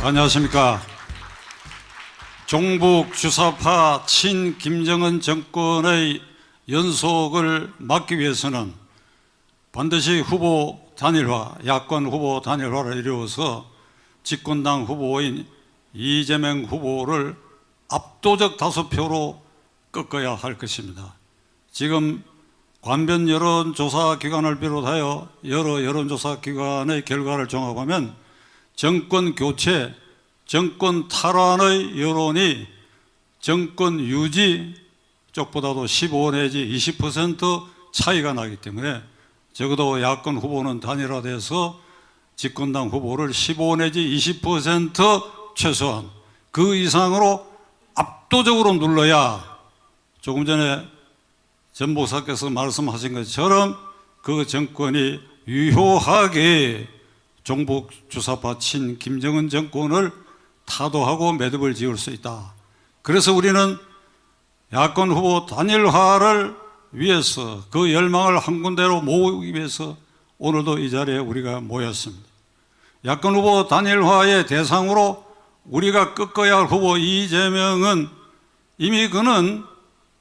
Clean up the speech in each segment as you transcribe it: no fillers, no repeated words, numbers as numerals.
안녕하십니까. 종북 주사파 친 김정은 정권의 연속을 막기 위해서는 반드시 후보 단일화, 야권 후보 단일화를 이루어서 집권당 후보인 이재명 후보를 압도적 다수표로 꺾어야 할 것입니다. 지금 관변 여론조사 기관을 비롯하여 여러 여론조사 기관의 결과를 종합하면 정권 교체, 정권 탈환의 여론이 정권 유지 쪽보다도 15 내지 20% 차이가 나기 때문에 적어도 야권 후보는 단일화돼서 집권당 후보를 15 내지 20% 최소한 그 이상으로 압도적으로 눌러야 조금 전에 전 목사께서 말씀하신 것처럼 그 정권이 유효하게 종북 주사파 친 김정은 정권을 타도하고 매듭을 지을 수 있다. 그래서 우리는 야권 후보 단일화를 위해서 그 열망을 한 군데로 모으기 위해서 오늘도 이 자리에 우리가 모였습니다. 야권 후보 단일화의 대상으로 우리가 꺾어야 할 후보 이재명은 이미 그는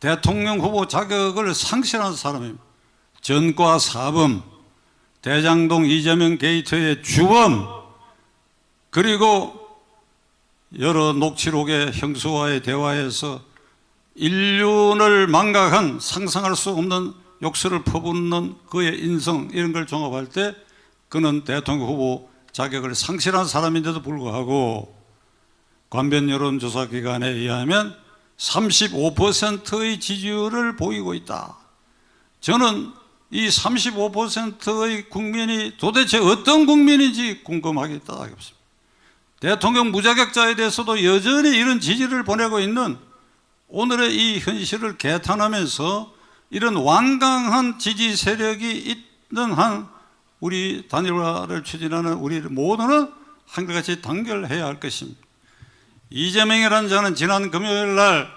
대통령 후보 자격을 상실한 사람입니다. 전과 사범, 대장동 이재명 게이트의 주범, 그리고 여러 녹취록의 형수와의 대화에서 인륜을 망각한 상상할 수 없는 욕설을 퍼붓는 그의 인성, 이런 걸 종합할 때 그는 대통령 후보 자격을 상실한 사람인데도 불구하고 관변 여론조사 기관에 의하면 35%의 지지율을 보이고 있다. 저는 이 35%의 국민이 도대체 어떤 국민인지 궁금하게 따라가겠습니다. 대통령 무자격자에 대해서도 여전히 이런 지지를 보내고 있는 오늘의 이 현실을 개탄하면서 이런 완강한 지지 세력이 있는 한 우리 단일화를 추진하는 우리 모두는 한결같이 단결해야 할 것입니다. 이재명이라는 자는 지난 금요일 날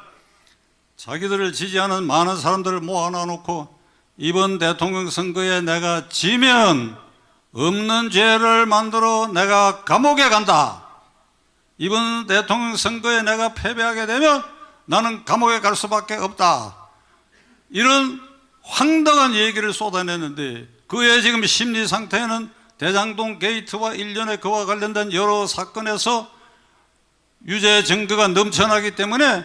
자기들을 지지하는 많은 사람들을 모아놓고 이번 대통령 선거에 내가 지면 없는 죄를 만들어 내가 감옥에 간다. 이번 대통령 선거에 내가 패배하게 되면 나는 감옥에 갈 수밖에 없다. 이런 황당한 얘기를 쏟아냈는데 그의 지금 심리 상태는 대장동 게이트와 일련의 그와 관련된 여러 사건에서 유죄 증거가 넘쳐나기 때문에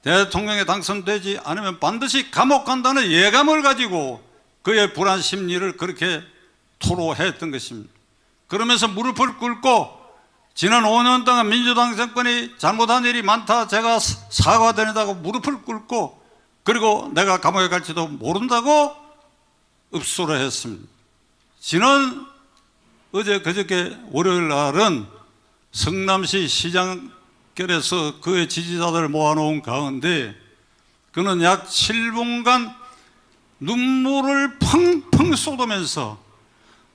대통령에 당선되지 않으면 반드시 감옥 간다는 예감을 가지고 그의 불안 심리를 그렇게 토로했던 것입니다. 그러면서 무릎을 꿇고 지난 5년 동안 민주당 정권이 잘못한 일이 많다, 제가 사과드린다고 무릎을 꿇고 그리고 내가 감옥에 갈지도 모른다고 읍소를 했습니다. 지난 어제 그저께 월요일 날은 성남시 시장결에서 그의 지지자들을 모아놓은 가운데 그는 약 7분간 눈물을 펑펑 쏟으면서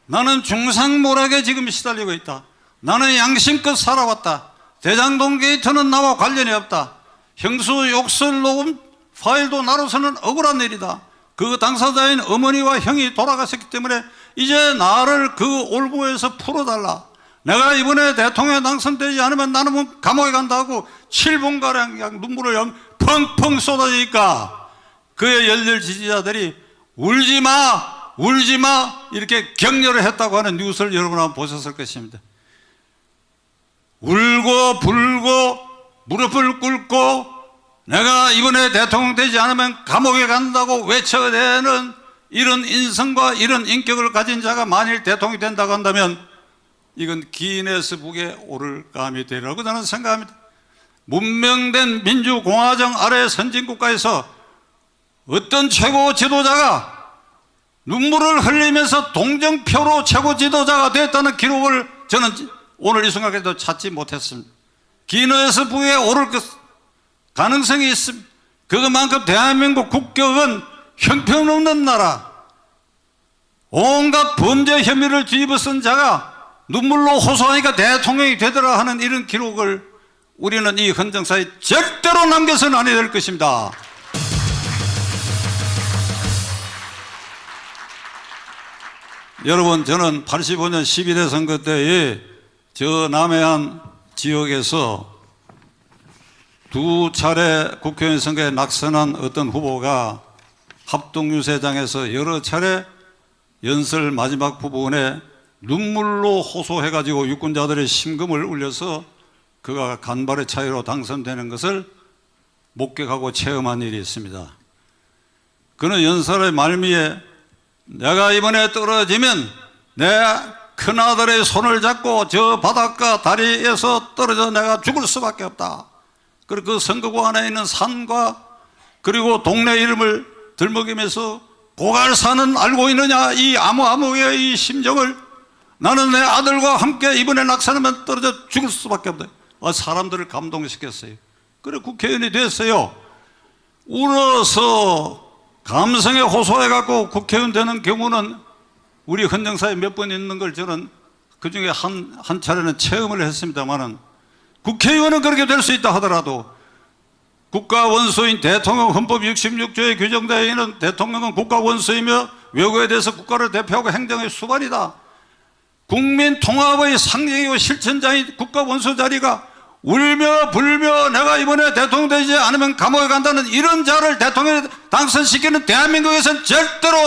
나는 중상모략에 지금 시달리고 있다. 나는 양심껏 살아왔다. 대장동 게이트는 나와 관련이 없다. 형수 욕설 녹음 파일도 나로서는 억울한 일이다. 그 당사자인 어머니와 형이 돌아가셨기 때문에 이제 나를 그 올무에서 풀어달라. 내가 이번에 대통령에 당선되지 않으면 나는 감옥에 간다고 7분가량 눈물을 펑펑 쏟아지니까 그의 열렬 지지자들이 울지마 울지마 이렇게 격려를 했다고 하는 뉴스를 여러분 한번 보셨을 것입니다. 울고 불고 무릎을 꿇고 내가 이번에 대통령 되지 않으면 감옥에 간다고 외쳐대는 이런 인성과 이런 인격을 가진 자가 만일 대통령이 된다고 한다면 이건 기네스북에 오를 감이 되리라고 저는 생각합니다. 문명된 민주공화정 아래 선진국가에서 어떤 최고 지도자가 눈물을 흘리면서 동정표로 최고 지도자가 됐다는 기록을 저는 오늘 이 순간까지도 찾지 못했습니다. 기네스북에 오를 가능성이 있습니다. 그것만큼 대한민국 국격은 형편없는 나라, 온갖 범죄 혐의를 뒤집어 쓴 자가 눈물로 호소하니까 대통령이 되더라 하는 이런 기록을 우리는 이 헌정사에 절대로 남겨서는 안 해야 될 것입니다. 여러분, 저는 85년 12대 선거 때에 저 남해안 지역에서 두 차례 국회의원 선거에 낙선한 어떤 후보가 합동유세장에서 여러 차례 연설 마지막 부분에 눈물로 호소해가지고 유권자들의 심금을 울려서 그가 간발의 차이로 당선되는 것을 목격하고 체험한 일이 있습니다. 그는 연설의 말미에 내가 이번에 떨어지면 내 큰아들의 손을 잡고 저 바닷가 다리에서 떨어져 내가 죽을 수밖에 없다. 그리고 그 선거구 안에 있는 산과 그리고 동네 이름을 들먹이면서 고갈산은 알고 있느냐, 이 아무의 이 심정을. 나는 내 아들과 함께 이번에 낙선하면 떨어져 죽을 수밖에 없다. 사람들을 감동시켰어요. 그래 국회의원이 됐어요. 울어서 감성에 호소해갖고 국회의원 되는 경우는 우리 헌정사에 몇 번 있는 걸 저는 그중에 한 차례는 체험을 했습니다만은, 국회의원은 그렇게 될 수 있다 하더라도 국가 원수인 대통령, 헌법 66조에 규정되어 있는 대통령은 국가 원수이며 외국에 대해서 국가를 대표하고 행정의 수반이다. 국민 통합의 상징이고 실천자인 국가 원수 자리가 울며 불며 내가 이번에 대통령 되지 않으면 감옥에 간다는 이런 자를 대통령에 당선시키는 대한민국에서는 절대로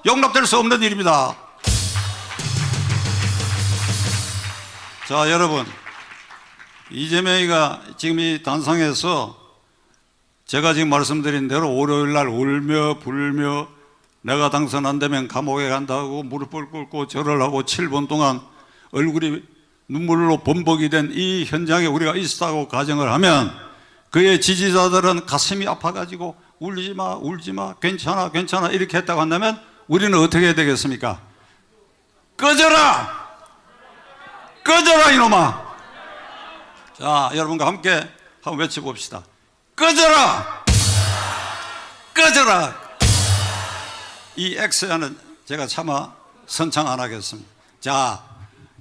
용납될 수 없는 일입니다. 자, 여러분, 이재명이가 지금 이 단상에서 제가 지금 말씀드린 대로 월요일 날 울며 불며 내가 당선 안 되면 감옥에 간다고 무릎을 꿇고 절을 하고 7분 동안 얼굴이 눈물로 범벅이 된 이 현장에 우리가 있었다고 가정을 하면 그의 지지자들은 가슴이 아파가지고 울지마 울지마 괜찮아 괜찮아 이렇게 했다고 한다면 우리는 어떻게 해야 되겠습니까? 꺼져라! 꺼져라 이놈아! 자, 여러분과 함께 한번 외쳐봅시다. 꺼져라! 꺼져라! 이 엑스야는 제가 차마 선창 안 하겠습니다. 자,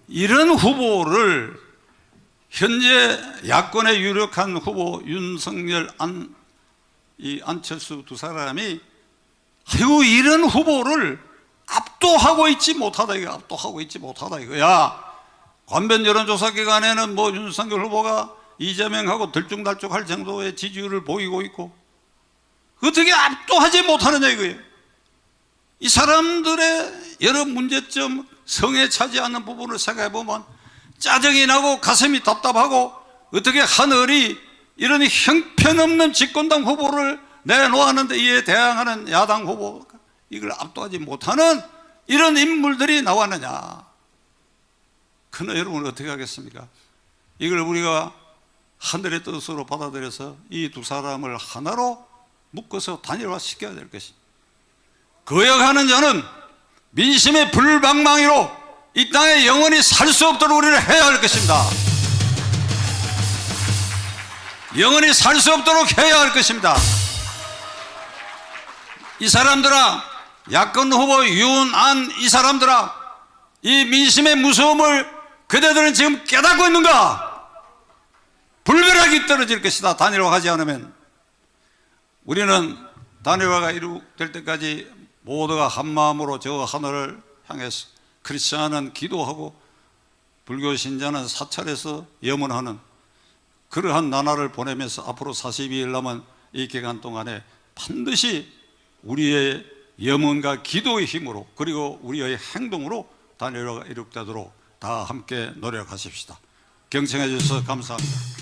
이런 후보를 현재 야권의 유력한 후보 윤석열, 안철수 두 사람이 아이고 이런 후보를 압도하고 있지 못하다 이거 압도하고 있지 못하다 이거야. 관변 여론조사 기간에는 뭐 윤석열 후보가 이재명하고 들쭉날쭉할 정도의 지지율을 보이고 있고 어떻게 압도하지 못하느냐 이거예요. 이 사람들의 여러 문제점, 성에 차지 않는 부분을 생각해 보면 짜증이 나고 가슴이 답답하고 어떻게 하늘이 이런 형편없는 집권당 후보를 내놓았는데 이에 대항하는 야당 후보 이걸 압도하지 못하는 이런 인물들이 나왔느냐. 그러나 여러분 어떻게 하겠습니까? 이걸 우리가 하늘의 뜻으로 받아들여서 이 두 사람을 하나로 묶어서 단일화시켜야 될 것입니다. 거역하는 자는 민심의 불방망이로 이 땅에 영원히 살 수 없도록 우리를 해야 할 것입니다. 영원히 살 수 없도록 해야 할 것입니다. 이 사람들아, 야권 후보 윤안 이 사람들아, 이 민심의 무서움을 그대들은 지금 깨닫고 있는가? 불벼락이 떨어질 것이다. 단일화하지 않으면. 우리는 단일화가 이루어질 때까지 모두가 한마음으로 저 하늘을 향해서 크리스찬은 기도하고 불교 신자는 사찰에서 염원하는 그러한 나날을 보내면서 앞으로 42일 남은 이 기간 동안에 반드시 우리의 염원과 기도의 힘으로 그리고 우리의 행동으로 단일화가 이룩되도록 다 함께 노력하십시다. 경청해 주셔서 감사합니다.